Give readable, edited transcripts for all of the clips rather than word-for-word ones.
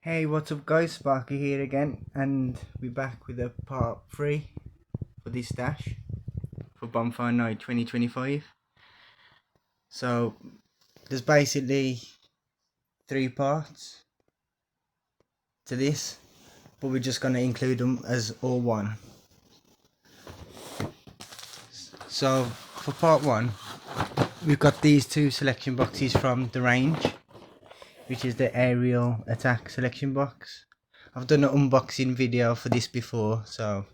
Hey, what's up guys, Sparky here again, and we're back with a part 3 for this stash for Bonfire Night 2025. So, there's basically 3 parts to this, but we're just going to include them as all one. So, for part 1, we've got these 2 selection boxes from the range, which is the aerial attack selection box. I've done an unboxing video for this before, so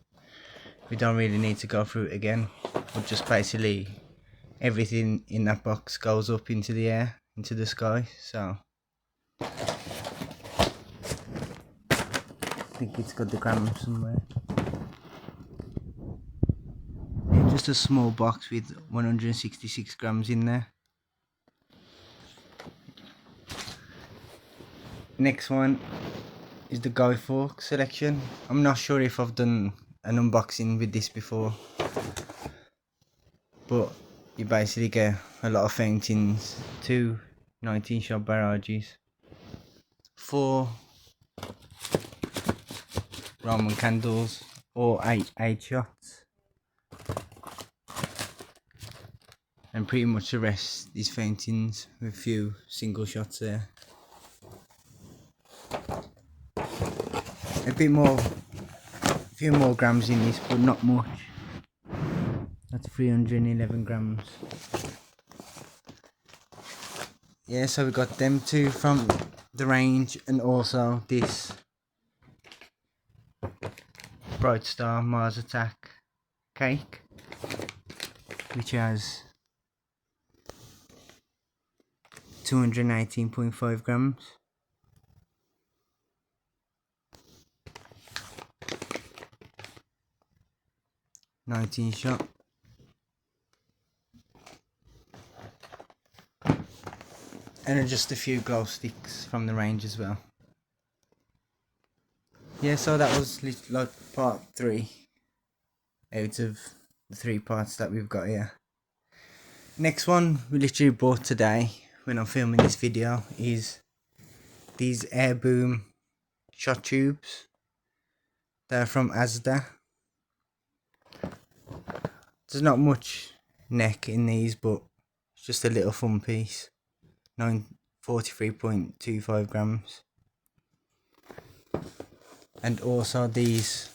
we don't really need to go through it again. But just basically everything in that box goes up into the air, into the sky. So I think it's got the grams somewhere. Yeah, just a small box with 166 grams in there. Next one is the Guy Fawkes selection. I'm not sure if I've done an unboxing with this before, but you basically get a lot of fountains, 2 19-shot barrages, 4 Roman candles, or 8 shots, and pretty much the rest is fountains with a few single shots there. A few more grams in this, but not much. That's 311 grams. Yeah, so we got them 2 from the range, and also this Bright Star Mars Attack cake, which has 218.5 grams. $19 shot. And just a few glow sticks from the range as well. Yeah, so that was like part 3 out of the 3 parts that we've got here. Next one we literally bought today when I'm filming this video is these air boom shot tubes. They're from Asda. There's not much neck in these, but it's just a little fun piece. 43.25 grams. And also these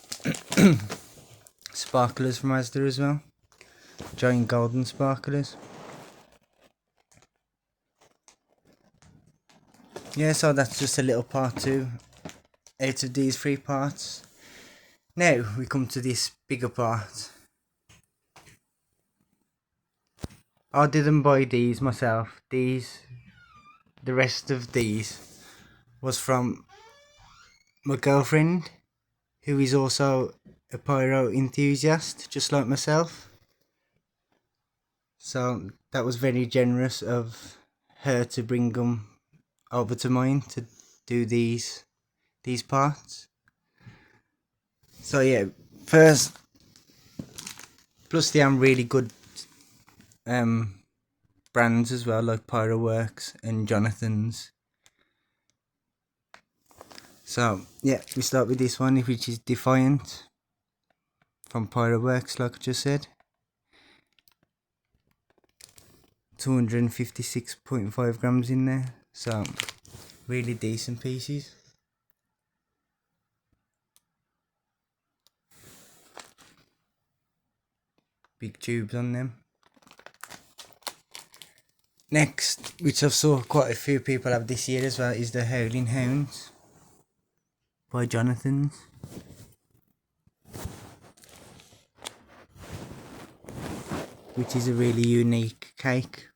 sparklers from Asda as well. Giant golden sparklers. Yeah, so that's just a little part 2 out of these 3 parts. Now we come to this bigger part. I didn't buy these myself. The rest of these was from my girlfriend, who is also a pyro enthusiast, just like myself. So that was very generous of her to bring them over to mine to do these parts. So yeah, first, plus they are really good brands as well, like Fireworks and Jonathan's. So yeah, we start with this one, which is Defiant from Fireworks, like I just said. 256.5 grams in there, so really decent pieces. Big tubes on them. Next, which I've saw quite a few people have this year as well, is the Howling Hounds by Jonathan's. Which is a really unique cake.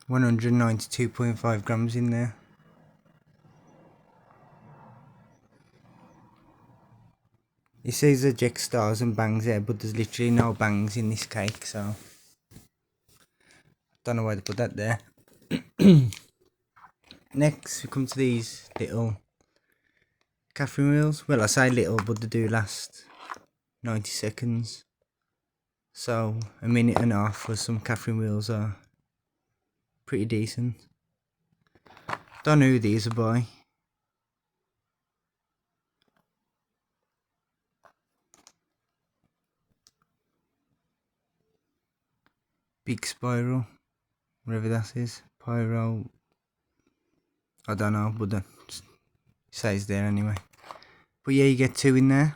$192.5 grams in there. It says eject stars and bangs there, but there's literally no bangs in this cake, so don't know why they put that there. Next we come to these little Catherine wheels. Well, I say little, but they do last 90 seconds. So a minute and a half for some Catherine wheels are pretty decent. Don't know who these are by. Big Spiral, whatever that is. Pyro, I don't know, but it says there anyway. But yeah, you get 2 in there.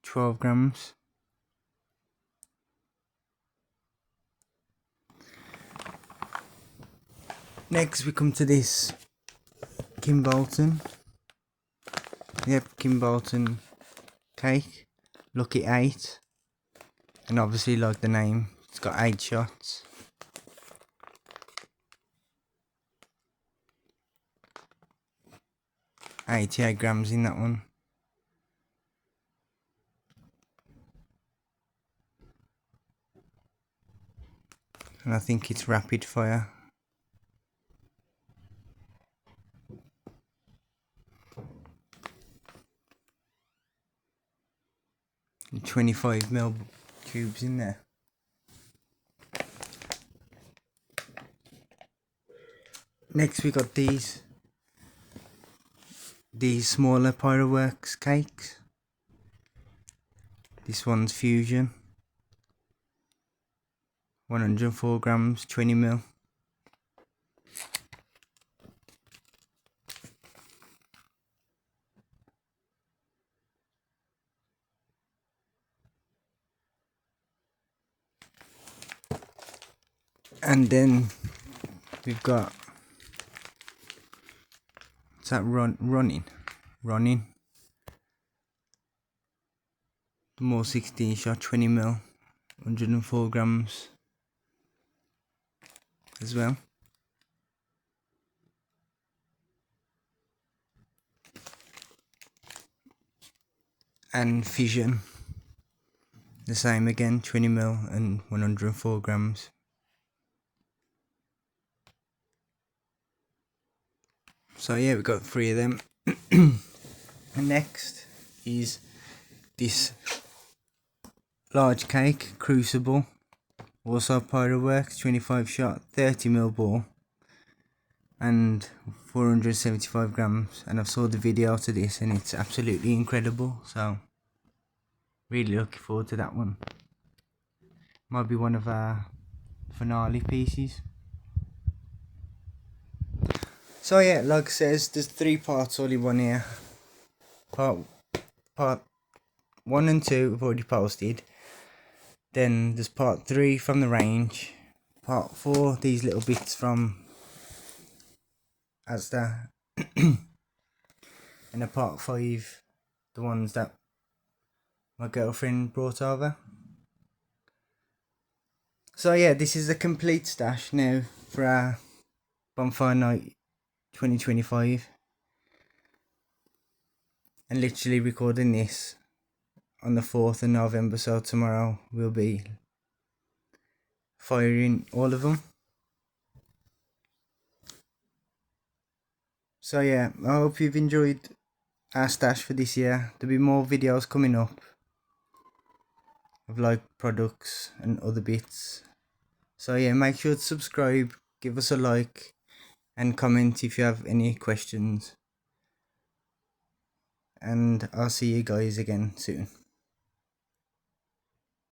£12. Next we come to this Kim Bolton. Yep, Kim Bolton cake. Lucky 8. And obviously, like the name, it's got 8 shots. £88 in that one. And I think it's rapid fire. And 25mm tubes in there. Next we got these smaller Fireworks cakes. This one's Fusion. 104 grams, 20mm. And then we've got, what's that, running. More 16 shot, 20mm, 104 grams as well. And Fission, the same again, 20mm and 104 grams. So yeah, we got 3 of them. And next is this large cake, Crucible, also Pyroworks, 25 shot, 30mm ball, and 475 grams. And I've saw the video to this and it's absolutely incredible, so really looking forward to that one. Might be one of our finale pieces. So yeah, like I says, there's 3 parts all in one here. Part 1 and 2 I've already posted. Then there's part 3 from the range. Part 4, these little bits from Asda. And a part 5, the ones that my girlfriend brought over. So yeah, this is the complete stash now for our Bonfire Night 2025. And literally recording this on the 4th of November, so tomorrow we'll be firing all of them. So yeah, I hope you've enjoyed our stash for this year. There'll be more videos coming up of like products and other bits. So yeah, make sure to subscribe, give us a like and comment if you have any questions. And I'll see you guys again soon.